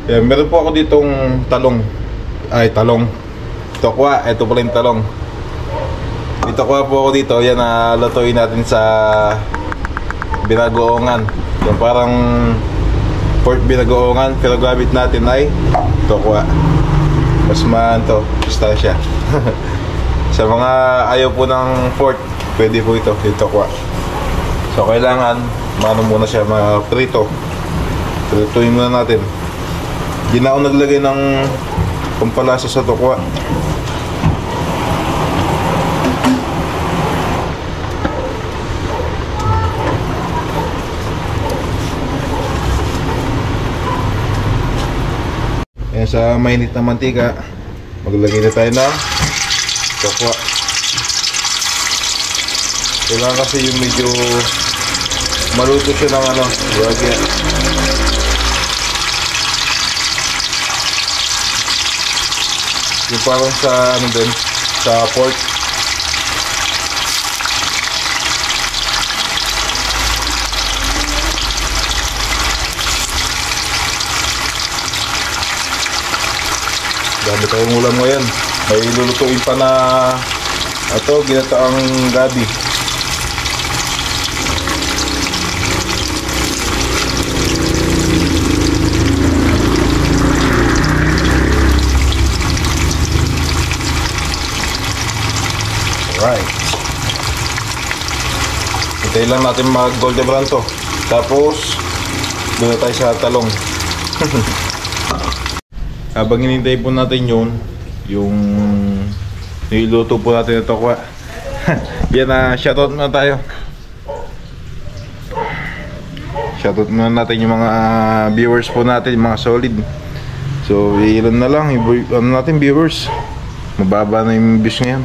Yan, meron po ako ditong talong. Ay, talong. Tokwa, ito pala yung talong. Dito ko po ako dito. Yan, lutuin natin sa binagoongan. Yung parang pork binagoongan, pero gamit natin ay tokwa. Mas to, sustansya. Sa mga ayaw po ng pork, pwede po ito, yung tokwa. So kailangan maano muna siya, prito. Prituin muna natin. Di na ako naglagay ng pampalasa sa tokwa. Ayan, sa mainit na mantika, maglagay na tayo ng tokwa. Kailangan kasi yung medyo maluto siya ng lagyan. Yung parang sa din, sa pork. Dami tayong ulam ngayon. May lulutuin pa na ito, ginataang gabi. Alright. Hintayin lang natin mag golden brown to. Tapos doon na tayo sa talong. Habang hinintay po natin yung niluto po natin ito kwa. Yan, shoutout muna tayo. Shoutout muna natin yung mga viewers po natin, yung mga solid. So ilan na lang yung natin viewers. Mababa na yung views ngayon.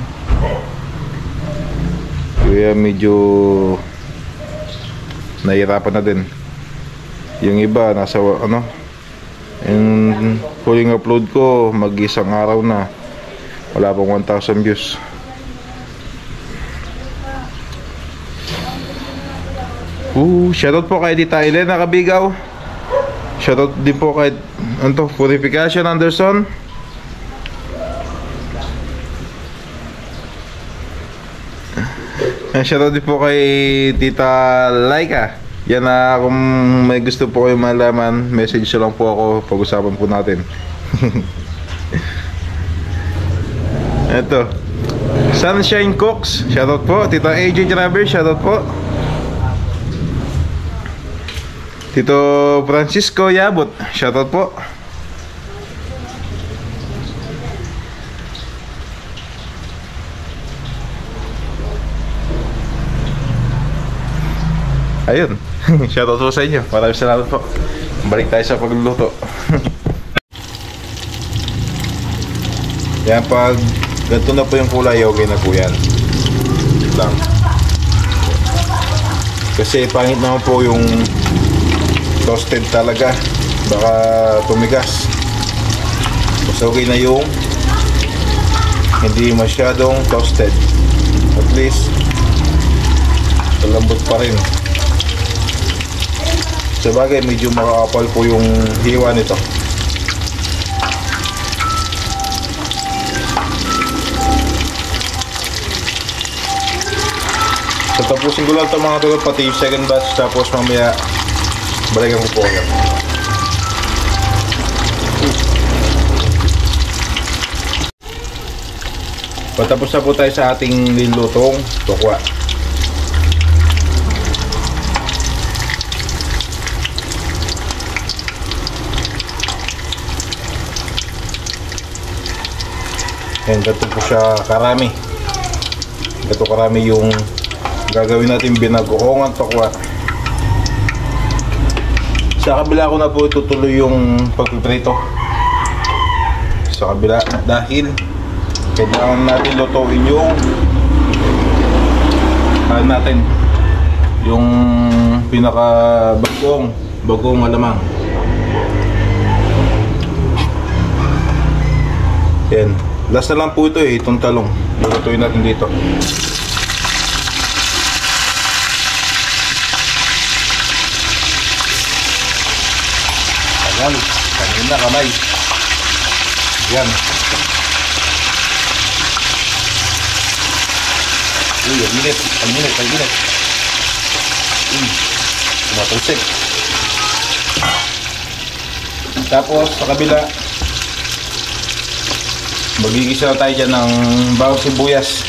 Kaya medyo nahihirapan na din. Yung iba nasa yung huling upload ko mag-isang araw na wala pang 1,000 views. Shoutout po kay Tita Elena Kabigaw. Shoutout din po kay Purification Anderson. Shoutout din po kay Tita Laika. Yan, kung may gusto po kayo malaman, message lang po ako, pag-usapan po natin. Ito, Sunshine Cooks, shoutout po. Tita AJ Traver, shoutout po. Tito Francisco Yabot, shoutout po. Ayun. Shoutout po sa inyo. Maraming salamat po. Balik tayo sa pagluluto. Yan, pag ganito na po yung kulay, okay na po yan. Lang. Kasi pangit naman po yung toasted talaga. Baka tumigas. Mas okay na yung hindi masyadong toasted. At least malambot pa rin. Sa bagay, medyo makakapal po yung hiwa nito. So tapusin ko lang ito mga tulad, pati yung second batch. Tapos mamaya balikan ko po yan. Patapos na po tayo sa ating nilutong tokwa. Ayan, gato po siya karami. Gato karami yung gagawin natin binagoongan tokwa. Sa kabila ko na po itutuloy yung pagpiprito. Sa kabila, dahil kailangan natin lutuin yung natin yung pinaka bagong alamang. Yan. Last na lang po ito itong talong. Lulutuin natin dito. Ayan. Yun na, kamay. Yan. Uy, ang init. Ang init, ang init. Tumatalsik. Tapos, sa kabila, magigisa tayo dyan ng bawang sibuyas.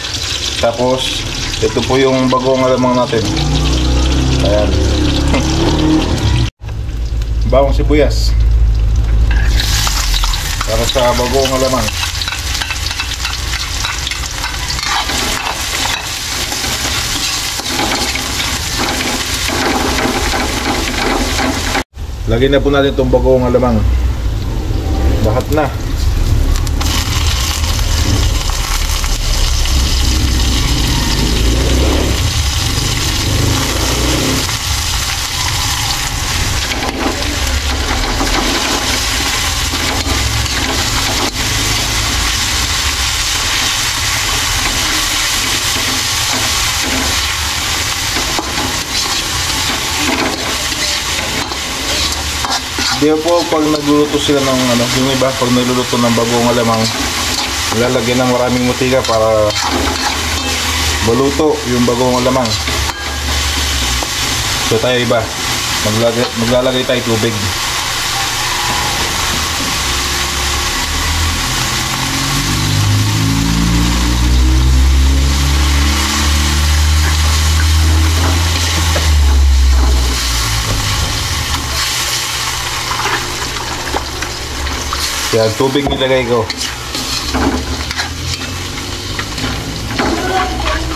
Tapos, ito po yung bagong alamang natin. Ayan. Bawang sibuyas para sa bagong alamang. Lagyan na po natin itong bagong alamang. Lahat na. Di po pag nagluluto sila ng yung iba pag nagluluto ng bagong alamang, nilalagyan ng maraming mutika para maluto yung bagong alamang. So tayo iba, maglalagay tayo tubig. Yan, tubig nilagay ko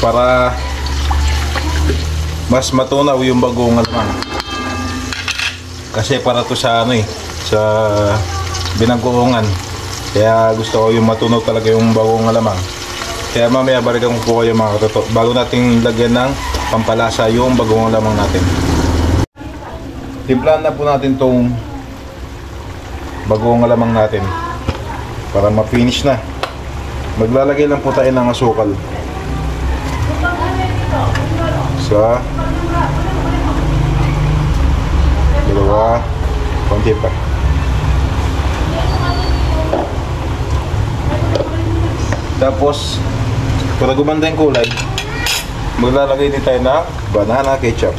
para mas matunaw yung bagong alamang. Kasi para to sa sa binanggoongan. Kaya gusto ko yung matunaw talaga yung bagong alamang. Kaya mamaya balikan ko po kayo mga katoto bago natin lagyan ng pampalasa yung bagong alamang natin. Timplahan na po natin tong bagong alamang natin para ma-finish na. Maglalagay lang po tayo ng asukal sa dalawa, konti pa. Tapos para gumanda yung kulay, maglalagay din tayo ng banana ketchup.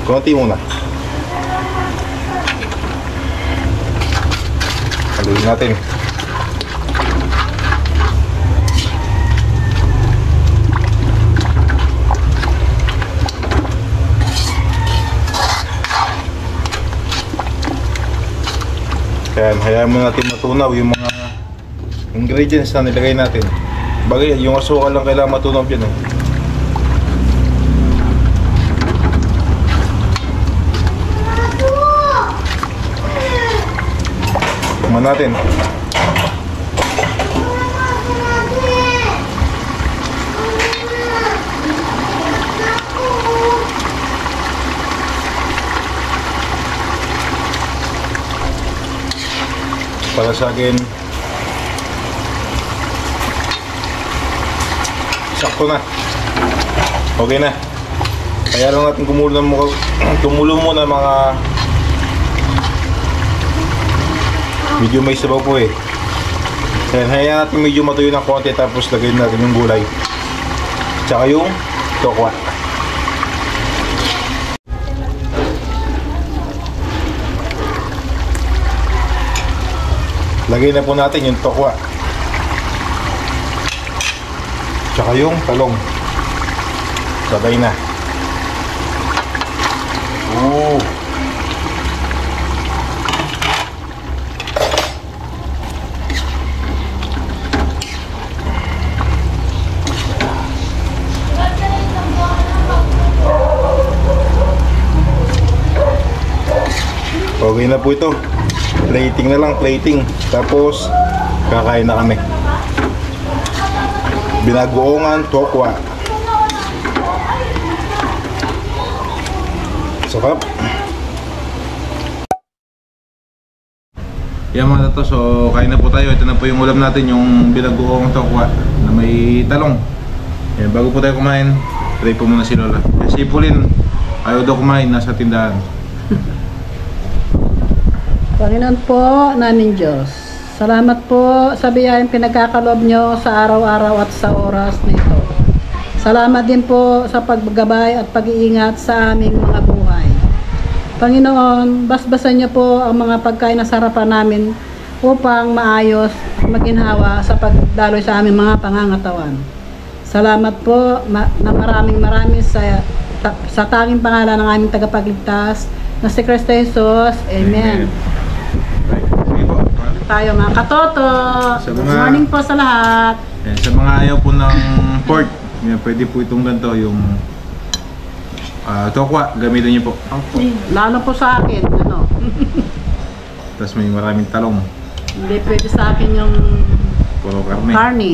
Konti muna. Haluin natin. Kaya hayaan mo natin matunaw yung mga ingredients na nilagay natin. Bagay, yung asukal lang kailangan matunaw dyan . Tingnan natin. Para sa akin, sakto na. Okay na. Kaya lang natin kumulo muna mga medyo may sabaw po . Kaya hayaan natin medyo matuyo ng konti tapos lagyan natin yung gulay. Tsaka yung tokwa. Lagay na po natin yung tokwa. Tsaka yung talong. Sabay na. Okay na po ito. Plating na lang, plating. Tapos kakain na kami. Binagoongan tokwa. Sarap. Yan mga tato, so kain na po tayo. Ito na po yung ulam natin, yung binagoongan tokwa na may talong. Yan, bago po tayo kumain, try po muna si Lola. Si Pauline, Ayaw daw kumain, nasa tindahan. Panginoon po, namin Diyos, salamat po sa biyayang pinagkakaloob nyo sa araw-araw at sa oras nito. Salamat din po sa paggabay at pag-iingat sa aming mga buhay. Panginoon, basbasan niyo po ang mga pagkain na sarapan namin upang maayos at maginhawa sa pagdaloy sa aming mga pangangatawan. Salamat po na maraming sa tanging pangalan ng aming tagapagligtas na si Kristo Jesus. Amen. Right. Sige po. Tayo mga katoto. Good morning po sa lahat. Sa mga ayaw po ng pork, pwede po itong ganito, yung tokwa, gamitin niyo po. Lalo po sa akin, ano. Tapos may maraming talong. Hindi pwede sa akin yung Puro karne. carne.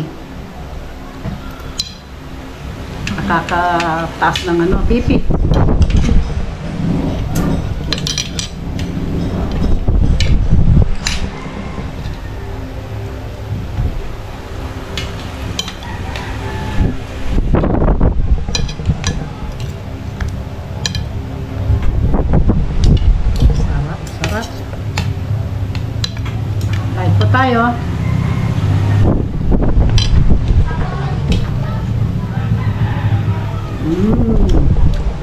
Nakakataas ng ano, pipi. Sarap. Kain po tayo.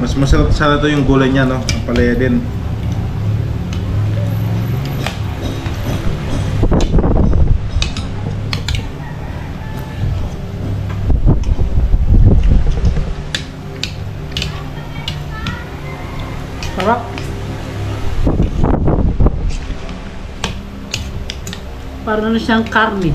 Mas masarap sana to yung gulay niya, no? Ang palaya din. Sarap. Parang na siyang karne.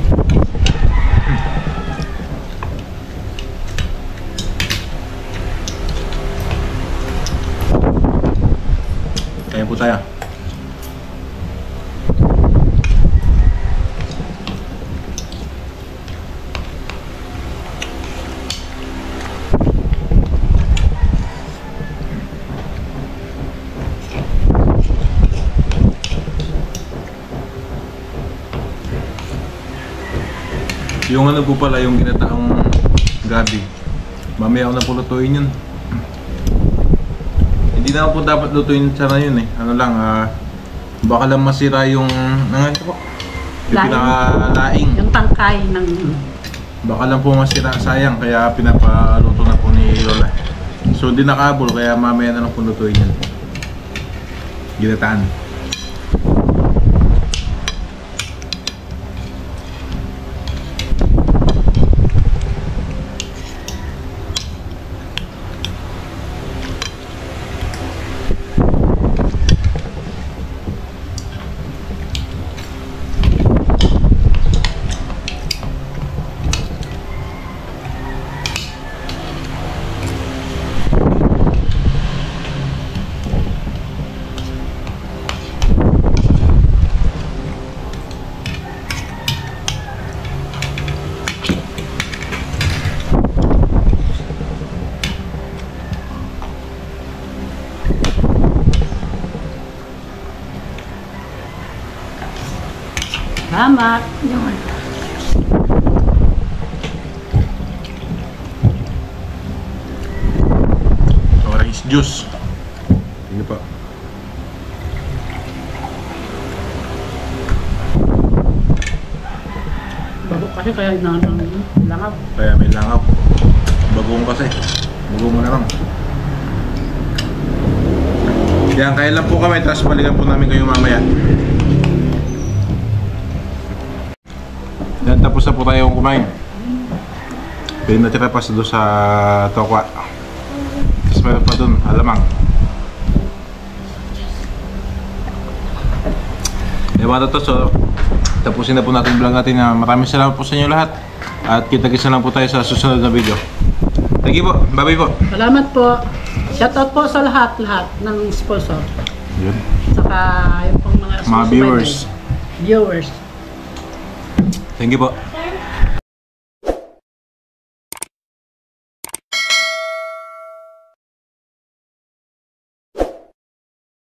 Kaya po tayo. Yung ano po pala, yung ginataang gabi. Mamaya ako na po lutuin yun. Hindi na po dapat lutuin sana yun eh. Ano lang, baka lang masira yung ito po. Yung pinakalaing. Yung tangkay ng... Baka lang po masira, sayang. Kaya pinapaluto na po ni Lola. So di nakabol, kaya mamaya na lang po lutuin yun. Ginataan. Salamat. Orange juice. Sige pa. Bago kasi kaya langaw. Kaya may langaw. Bagong kasi. Bagong mo na lang. Yan, kaya lang po kami. Tapos balikan po namin kayo mamaya. Yan, tapos na po tayong kumain. Pwede natira pa doon sa tokwa. Tapos meron pa doon, alamang. Ewan to, so tapusin na po natin yung vlog natin. Maraming salamat po sa inyo lahat. At kita-kits na lang po tayo sa susunod na video. Thank you po, bye-bye po. Salamat po. Shoutout po sa lahat ng sponsor. Yun. Saka yung pong mga Mga viewers. Viewers. Thank you po.